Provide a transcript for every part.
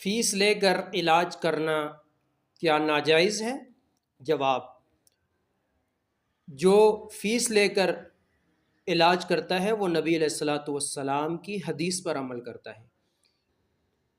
Face لے کر علاج کرنا کیا ناجائز ہے؟ جواب: جو فیس لے کر علاج کرتا ہے وہ نبی علیہ الصلاۃ والسلام کی حدیث پر عمل کرتا ہے۔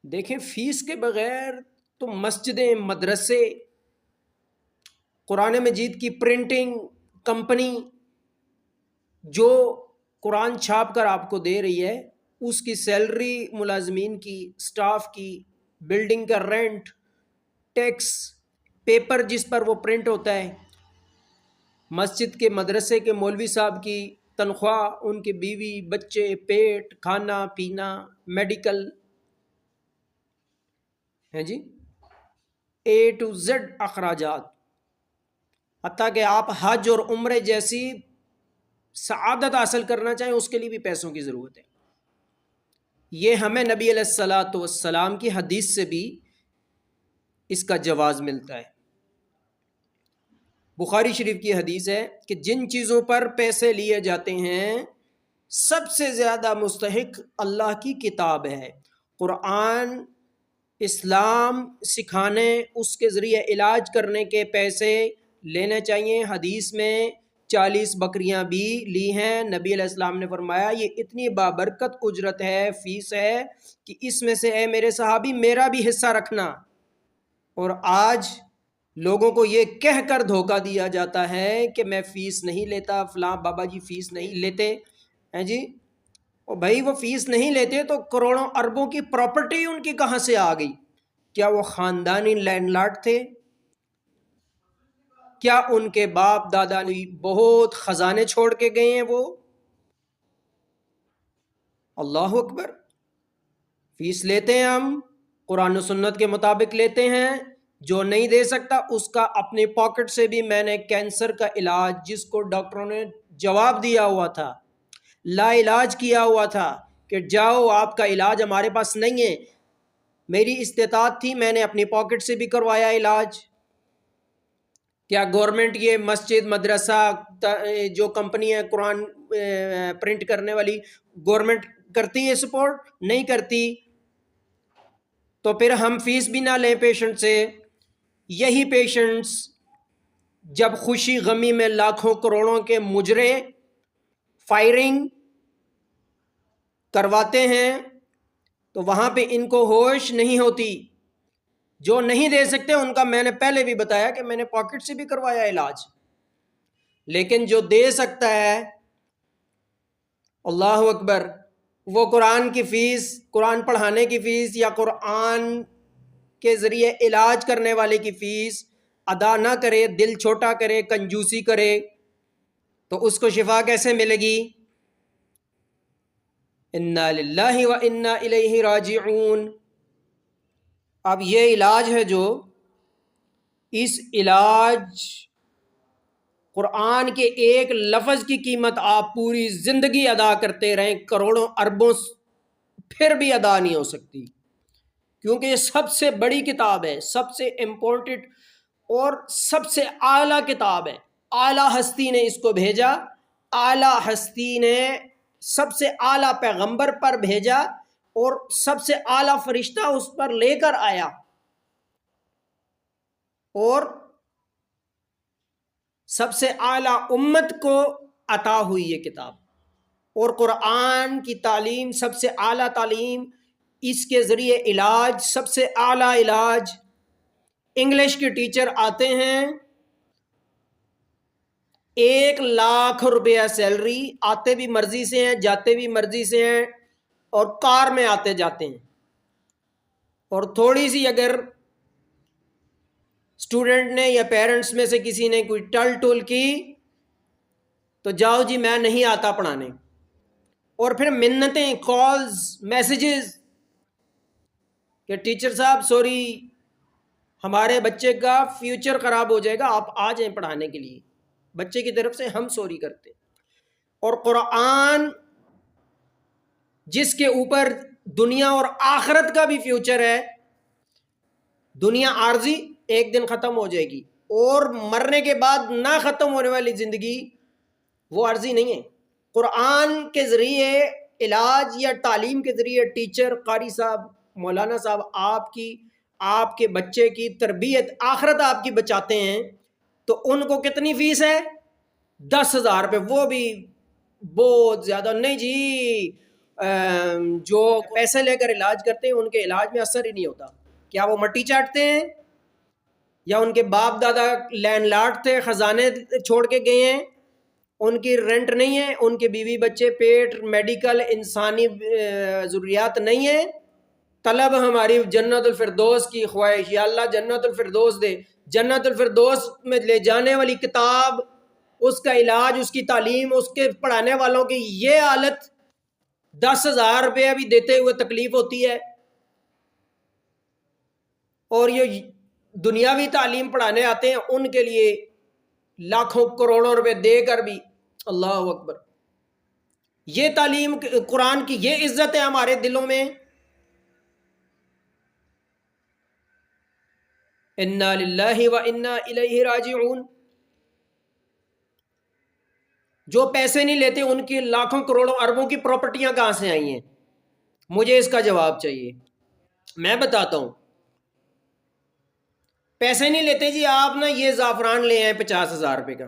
دیکھیں، فیس کے بغیر تو مسجدیں، مدرسے، قرآن مجید کی پرنٹنگ کمپنی جو قرآن چھاپ کر آپ کو دے رہی ہے، اس کی سیلری، ملازمین کی، سٹاف کی، بلڈنگ کا رینٹ، ٹیکس، پیپر جس پر وہ پرنٹ ہوتا ہے، مسجد کے، مدرسے کے مولوی صاحب کی تنخواہ، ان کے بیوی بچے، پیٹ، کھانا پینا، میڈیکل، ہے جی، اے ٹو زیڈ اخراجات، حتیٰ کہ آپ حج اور عمرے جیسی سعادت حاصل کرنا چاہیں اس کے لیے بھی پیسوں کی ضرورت ہے۔ یہ ہمیں نبی علیہ الصلاۃ والسلام کی حدیث سے بھی اس کا جواز ملتا ہے۔ بخاری شریف کی حدیث ہے کہ جن چیزوں پر پیسے لیے جاتے ہیں سب سے زیادہ مستحق اللہ کی کتاب ہے۔ قرآن، اسلام سکھانے، اس کے ذریعے علاج کرنے کے پیسے لینے چاہیے۔ حدیث میں 40 بکریاں بھی لی ہیں۔ نبی علیہ السلام نے فرمایا یہ اتنی بابرکت اجرت ہے، فیس ہے، کہ اس میں سے اے میرے صحابی میرا بھی حصہ رکھنا۔ اور آج لوگوں کو یہ کہہ کر دھوکہ دیا جاتا ہے کہ میں فیس نہیں لیتا، فلاں بابا جی فیس نہیں لیتے ہیں جی۔ اور بھائی وہ فیس نہیں لیتے تو کروڑوں اربوں کی پراپرٹی ان کی کہاں سے آ گئی؟ کیا وہ خاندانی لینڈ لارڈ تھے؟ کیا ان کے باپ دادا نے بہت خزانے چھوڑ کے گئے ہیں وہ؟ اللہ اکبر! فیس لیتے ہیں ہم، قرآن و سنت کے مطابق لیتے ہیں۔ جو نہیں دے سکتا اس کا اپنی پاکٹ سے بھی، میں نے کینسر کا علاج جس کو ڈاکٹروں نے جواب دیا ہوا تھا، لا علاج کیا ہوا تھا کہ جاؤ آپ کا علاج ہمارے پاس نہیں ہے، میری استطاعت تھی، میں نے اپنی پاکٹ سے بھی کروایا علاج۔ کیا گورنمنٹ یہ مسجد، مدرسہ، جو کمپنی ہے قرآن پرنٹ کرنے والی، گورنمنٹ کرتی ہے سپورٹ؟ نہیں کرتی۔ تو پھر ہم فیس بھی نہ لیں پیشنٹ سے۔ یہی پیشنٹس جب خوشی غمی میں لاکھوں کروڑوں کے مجرے فائرنگ کرواتے ہیں تو وہاں پہ ان کو ہوش نہیں ہوتی۔ جو نہیں دے سکتے ان کا میں نے پہلے بھی بتایا کہ میں نے پاکٹ سے بھی کروایا علاج، لیکن جو دے سکتا ہے، اللہ اکبر، وہ قرآن کی فیس، قرآن پڑھانے کی فیس یا قرآن کے ذریعے علاج کرنے والے کی فیس ادا نہ کرے، دل چھوٹا کرے، کنجوسی کرے، تو اس کو شفا کیسے ملے گی؟ انا للہ و انا الیہ راجعون۔ اب یہ علاج ہے جو، اس علاج قرآن کے ایک لفظ کی قیمت آپ پوری زندگی ادا کرتے رہیں، کروڑوں اربوں، پھر بھی ادا نہیں ہو سکتی، کیونکہ یہ سب سے بڑی کتاب ہے، سب سے امپورٹنٹ اور سب سے اعلیٰ کتاب ہے۔ اعلیٰ ہستی نے اس کو بھیجا، اعلیٰ ہستی نے سب سے اعلیٰ پیغمبر پر بھیجا اور سب سے اعلیٰ فرشتہ اس پر لے کر آیا، اور سب سے اعلیٰ امت کو عطا ہوئی یہ کتاب۔ اور قرآن کی تعلیم سب سے اعلیٰ تعلیم، اس کے ذریعے علاج سب سے اعلیٰ علاج۔ انگلش کے ٹیچر آتے ہیں، 1,00,000 روپیہ سیلری، آتے بھی مرضی سے ہیں، جاتے بھی مرضی سے ہیں، اور کار میں آتے جاتے ہیں، اور تھوڑی سی اگر اسٹوڈنٹ نے یا پیرنٹس میں سے کسی نے کوئی ٹل ٹول کی تو جاؤ جی میں نہیں آتا پڑھانے، اور پھر منتیں، کالز، میسیجز کہ ٹیچر صاحب سوری ہمارے بچے کا فیوچر خراب ہو جائے گا، آپ آ جائیں پڑھانے کے لیے۔ بچے کی طرف سے ہم سوری کرتے ہیں۔ اور قرآن جس کے اوپر دنیا اور آخرت کا بھی فیوچر ہے، دنیا عارضی ایک دن ختم ہو جائے گی، اور مرنے کے بعد نہ ختم ہونے والی زندگی وہ عارضی نہیں ہے۔ قرآن کے ذریعے علاج یا تعلیم کے ذریعے ٹیچر، قاری صاحب مولانا صاحب آپ کے بچے کی تربیت آخرت آپ کی بچاتے ہیں تو ان کو کتنی فیس ہے؟ 10,000 روپے، وہ بھی بہت زیادہ نہیں جی۔ جو پیسے لے کر علاج کرتے ہیں ان کے علاج میں اثر ہی نہیں ہوتا۔ کیا وہ مٹی چاٹتے ہیں؟ یا ان کے باپ دادا لینڈ لارڈ تھے، خزانے چھوڑ کے گئے ہیں، ان کی رینٹ نہیں ہے، ان کے بیوی بچے، پیٹ، میڈیکل، انسانی ضروریات نہیں ہیں؟ طلب ہماری جنت الفردوس کی خواہش، یا اللہ جنت الفردوس دے، جنت الفردوس میں لے جانے والی کتاب، اس کا علاج، اس کی تعلیم، اس کے پڑھانے والوں کی یہ حالت، 10,000 روپیہ بھی دیتے ہوئے تکلیف ہوتی ہے۔ اور یہ دنیاوی تعلیم پڑھانے آتے ہیں ان کے لیے لاکھوں کروڑوں روپے دے کر بھی، اللہ اکبر۔ یہ تعلیم قرآن کی یہ عزت ہے ہمارے دلوں میں۔ انا للہ و انا الیہ راجعون۔ جو پیسے نہیں لیتے ان کی لاکھوں کروڑوں اربوں کی پراپرٹیاں کہاں سے آئی ہیں؟ مجھے اس کا جواب چاہیے۔ میں بتاتا ہوں، پیسے نہیں لیتے جی، آپ نا یہ زعفران لے آئے 50,000 روپے کا،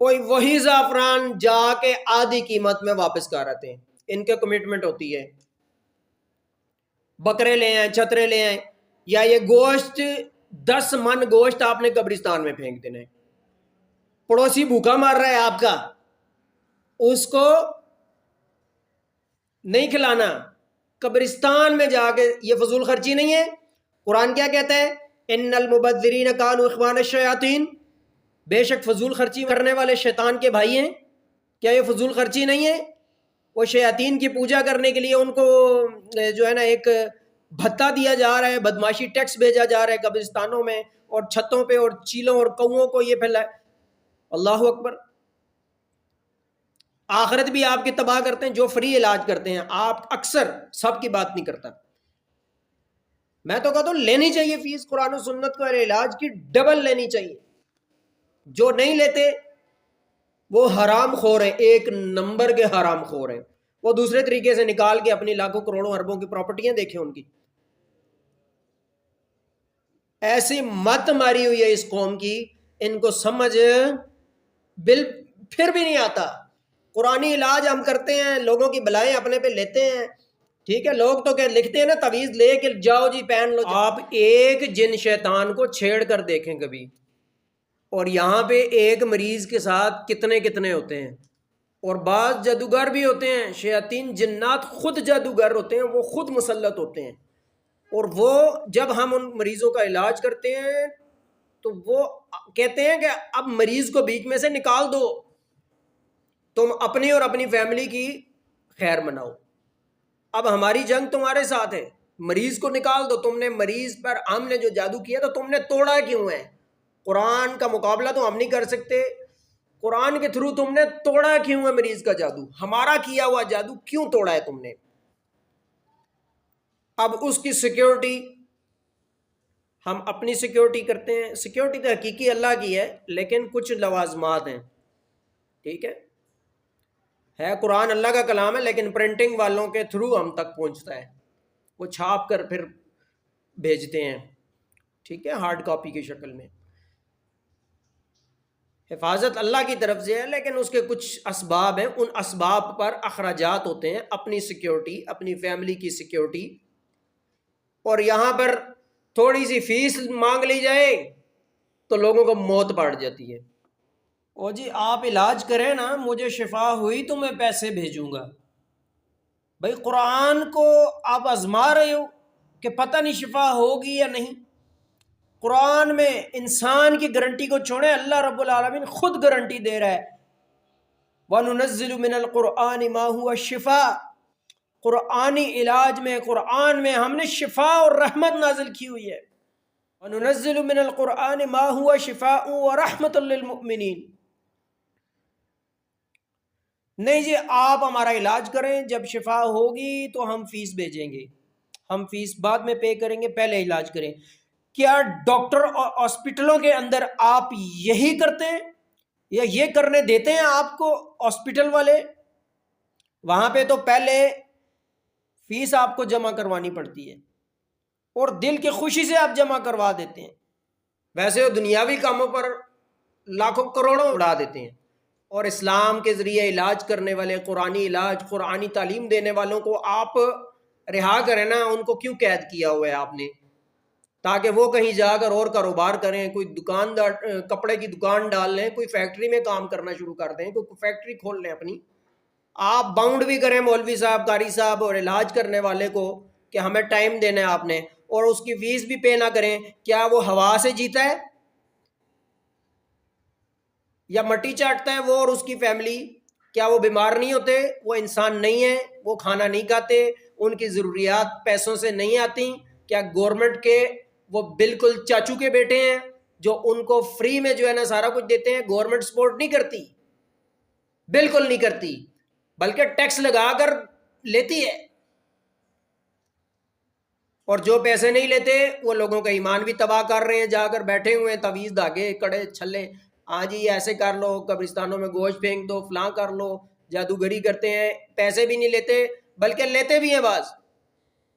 کوئی وہی زعفران جا کے آدھی قیمت میں واپس کر آتے ہیں، ان کے کمٹمنٹ ہوتی ہے۔ بکرے لے آئیں، چھترے لے آئیں، یا یہ گوشت 10 من گوشت آپ نے قبرستان میں پھینک دینا ہے، پڑوسی بھوکا مار رہا ہے آپ کا، اس کو نہیں کھلانا، قبرستان میں جا کے، یہ فضول خرچی نہیں ہے؟ قرآن کیا کہتا ہے؟ ان المبذرین کانوا اخوان الشیاطین، بے شک فضول خرچی کرنے والے شیطان کے بھائی ہیں۔ کیا یہ فضول خرچی نہیں ہے؟ وہ شیاطین کی پوجا کرنے کے لیے ان کو جو ہے نا ایک بھتہ دیا جا رہا ہے، بدماشی ٹیکس بھیجا جا رہا ہے قبرستانوں میں اور چھتوں پہ اور چیلوں اور کووں کو یہ پھیلائے۔ اللہ اکبر۔ آخرت بھی آپ کی تباہ کرتے ہیں جو فری علاج کرتے ہیں۔ آپ اکثر، سب کی بات نہیں کرتا، میں تو کہتا ہوں لینی چاہیے فیس، قرآن و سنت کو علاج کی ڈبل لینی چاہیے۔ جو نہیں لیتے وہ حرام خور ہیں، ایک نمبر کے حرام خور ہیں۔ وہ دوسرے طریقے سے نکال کے اپنی لاکھوں کروڑوں اربوں کی پراپرٹیاں دیکھیں ان کی۔ ایسی مت ماری ہوئی ہے اس قوم کی، ان کو سمجھ پھر بھی نہیں آتا۔ قرآنی علاج ہم کرتے ہیں، لوگوں کی بلائیں اپنے پہ لیتے ہیں، ٹھیک ہے؟ لوگ تو کہ لکھتے ہیں نا تعویذ لے کے جاؤ جی پہن لو۔ آپ ایک جن شیطان کو چھیڑ کر دیکھیں کبھی، اور یہاں پہ ایک مریض کے ساتھ کتنے کتنے ہوتے ہیں، اور بعض جادوگر بھی ہوتے ہیں، شیاطین جنات خود جادوگر ہوتے ہیں، وہ خود مسلط ہوتے ہیں، اور وہ جب ہم ان مریضوں کا علاج کرتے ہیں تو وہ کہتے ہیں کہ اب مریض کو بیچ میں سے نکال دو، تم اپنی اور اپنی فیملی کی خیر مناؤ، اب ہماری جنگ تمہارے ساتھ ہے، مریض کو نکال دو۔ تم نے مریض پر ہم نے جو جادو کیا تو تم نے توڑا کیوں ہے؟ قرآن کا مقابلہ تو ہم نہیں کر سکتے، قرآن کے تھرو تم نے توڑا کیوں ہے مریض کا جادو؟ ہمارا کیا ہوا جادو کیوں توڑا ہے تم نے؟ اب اس کی سیکیورٹی، ہم اپنی سیکیورٹی کرتے ہیں، سیکیورٹی تو حقیقی اللہ کی ہے، لیکن کچھ لوازمات ہیں، ٹھیک ہے قرآن اللہ کا کلام ہے، لیکن پرنٹنگ والوں کے تھرو ہم تک پہنچتا ہے، وہ چھاپ کر پھر بھیجتے ہیں، ٹھیک ہے، ہارڈ کاپی کی شکل میں۔ حفاظت اللہ کی طرف سے ہے، لیکن اس کے کچھ اسباب ہیں، ان اسباب پر اخراجات ہوتے ہیں، اپنی سیکیورٹی، اپنی فیملی کی سیکیورٹی، اور یہاں پر تھوڑی سی فیس مانگ لی جائے تو لوگوں کو موت پڑ جاتی ہے۔ او جی آپ علاج کریں نا، مجھے شفا ہوئی تو میں پیسے بھیجوں گا۔ بھائی قرآن کو آپ آزما رہے ہو کہ پتہ نہیں شفا ہوگی یا نہیں۔ قرآن میں انسان کی گارنٹی کو چھوڑیں، اللہ رب العالمین خود گارنٹی دے رہا ہے، وَنُنَزِّلُ مِنَ الْقُرْآنِ مَا هُوَ شِفَاءٌ، قرآنی علاج میں، قرآن میں ہم نے شفا اور رحمت نازل کی ہوئی ہے۔ وَنُنَزِّلُ مِنَ الْقُرْآنِ مَا هُوَ شِفَاءٌ وَرَحْمَةٌ لِّلْمُؤْمِنِينَ۔ نہیں جی آپ ہمارا علاج کریں، جب شفا ہوگی تو ہم فیس بھیجیں گے، ہم فیس بعد میں پے کریں گے، پہلے علاج کریں۔ کیا ڈاکٹر اور ہاسپٹلوں کے اندر آپ یہی کرتے ہیں یا یہ کرنے دیتے ہیں آپ کو ہاسپٹل والے؟ وہاں پہ تو پہلے فیس آپ کو جمع کروانی پڑتی ہے، اور دل کی خوشی سے آپ جمع کروا دیتے ہیں. ویسے وہ دنیاوی کاموں پر لاکھوں کروڑوں اڑا دیتے ہیں، اور اسلام کے ذریعے علاج کرنے والے، قرآنی علاج، قرآنی تعلیم دینے والوں کو آپ رہا کریں نا. ان کو کیوں قید کیا ہوا ہے آپ نے؟ تاکہ وہ کہیں جا کر اور کاروبار کریں، کوئی دکاندار کپڑے کی دکان ڈال لیں، کوئی فیکٹری میں کام کرنا شروع کر دیں، کوئی فیکٹری کھول لیں اپنی. آپ باؤنڈ بھی کریں مولوی صاحب، قاری صاحب اور علاج کرنے والے کو کہ ہمیں ٹائم دینا ہے آپ نے، اور اس کی فیس بھی پے نہ کریں. کیا وہ ہوا سے جیتا ہے یا مٹی چاٹتا ہے وہ اور اس کی فیملی؟ کیا وہ بیمار نہیں ہوتے؟ وہ انسان نہیں ہے؟ وہ کھانا نہیں کھاتے؟ ان کی ضروریات پیسوں سے نہیں آتی؟ کیا گورنمنٹ کے وہ بالکل چاچو کے بیٹے ہیں جو ان کو فری میں جو ہے نا سارا کچھ دیتے ہیں؟ گورنمنٹ سپورٹ نہیں کرتی، بالکل نہیں کرتی، بلکہ ٹیکس لگا کر لیتی ہے. اور جو پیسے نہیں لیتے وہ لوگوں کا ایمان بھی تباہ کر رہے ہیں، جا کر بیٹھے ہوئے ہیں تعویذ دھاگے کڑے چھلے، ہاں جی ایسے کر لو، قبرستانوں میں گوشت پھینک دو، فلاں کر لو، جادوگری کرتے ہیں. پیسے بھی نہیں لیتے، بلکہ لیتے بھی ہیں بعض.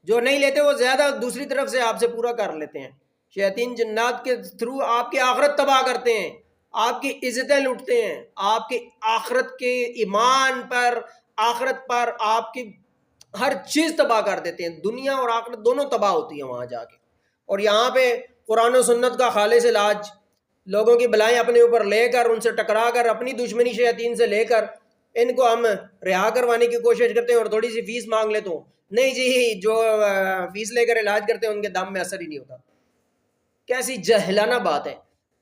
جو نہیں لیتے وہ زیادہ دوسری طرف سے آپ سے پورا کر لیتے ہیں. شیاطین جنات کے تھرو آپ کی آخرت تباہ کرتے ہیں، آپ کی عزتیں لوٹتے ہیں، آپ کی آخرت کے ایمان پر، آخرت پر آپ کی ہر چیز تباہ کر دیتے ہیں. دنیا اور آخرت دونوں تباہ ہوتی ہیں وہاں جا کے. اور یہاں پہ قرآن و سنت کا خالص علاج، لوگوں کی بلائیں اپنے اوپر لے کر، ان سے ٹکرا کر، اپنی دشمنی شیاطین سے لے کر ان کو ہم رہا کروانے کی کوشش کرتے ہیں اور تھوڑی سی فیس مانگ لیتے ہوں. نہیں جی، جو فیس لے کر علاج کرتے ہیں ان کے دم میں اثر ہی نہیں ہوتا. کیسی جہلانہ بات ہے.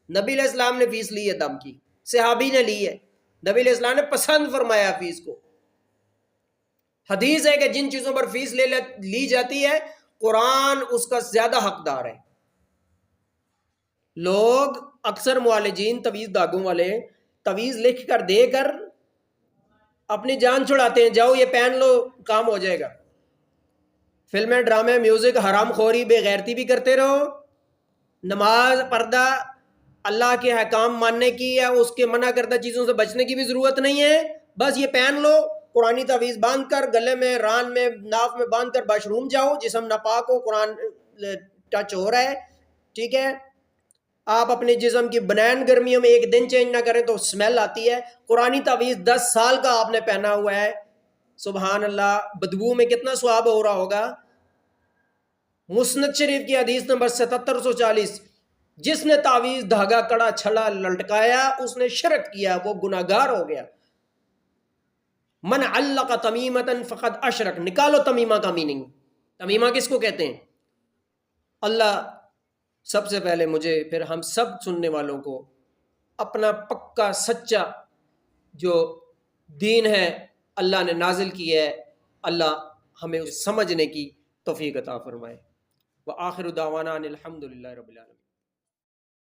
نبی علیہ السلام نے فیس لی ہے دم کی، صحابی نے لی ہے، نبی علیہ السلام نے پسند فرمایا فیس کو. حدیث ہے کہ جن چیزوں پر فیس لی جاتی ہے قرآن اس کا زیادہ حقدار ہے. لوگ اکثر معالجین، تعویذ داغوں والے تعویذ لکھ کر دے کر اپنی جان چھڑاتے ہیں، جاؤ یہ پہن لو کام ہو جائے گا. فلمیں، ڈرامے، میوزک، حرام خوری، بے غیرتی بھی کرتے رہو. نماز، پردہ، اللہ کے احکام ماننے کی یا اس کے منع کردہ چیزوں سے بچنے کی بھی ضرورت نہیں ہے. بس یہ پہن لو، قرآنی تعویذ باندھ کر گلے میں، ران میں، ناف میں باندھ کر واش روم جاؤ، جسم ناپاک ہو، قرآن ٹچ ہو رہا ہے، ٹھیک ہے. آپ اپنے جسم کی بنین گرمیوں میں ایک دن چینج نہ کریں تو سمیل آتی ہے. قرآنی تعویذ 10 سال کا آپ نے پہنا ہوا ہے، سبحان اللہ، بدبو میں کتنا ثواب ہو رہا ہوگا. مسند شریف کی حدیث نمبر 7740، جس نے تعویذ دھاگا کڑا چھڑا لٹکایا اس نے شرک کیا، وہ گناہگار ہو گیا. من علق تمیمتا فقد اشرک. نکالو تمیمہ کا میننگ. تمیمہ کس کو کہتے ہیں؟ اللہ سب سے پہلے مجھے، پھر ہم سب سننے والوں کو اپنا پکا سچا جو دین ہے اللہ نے نازل کیا ہے، اللہ ہمیں اس سمجھنے کی توفیق عطا فرمائے. وآخر دعوانا ان الحمد للہ رب العالمین.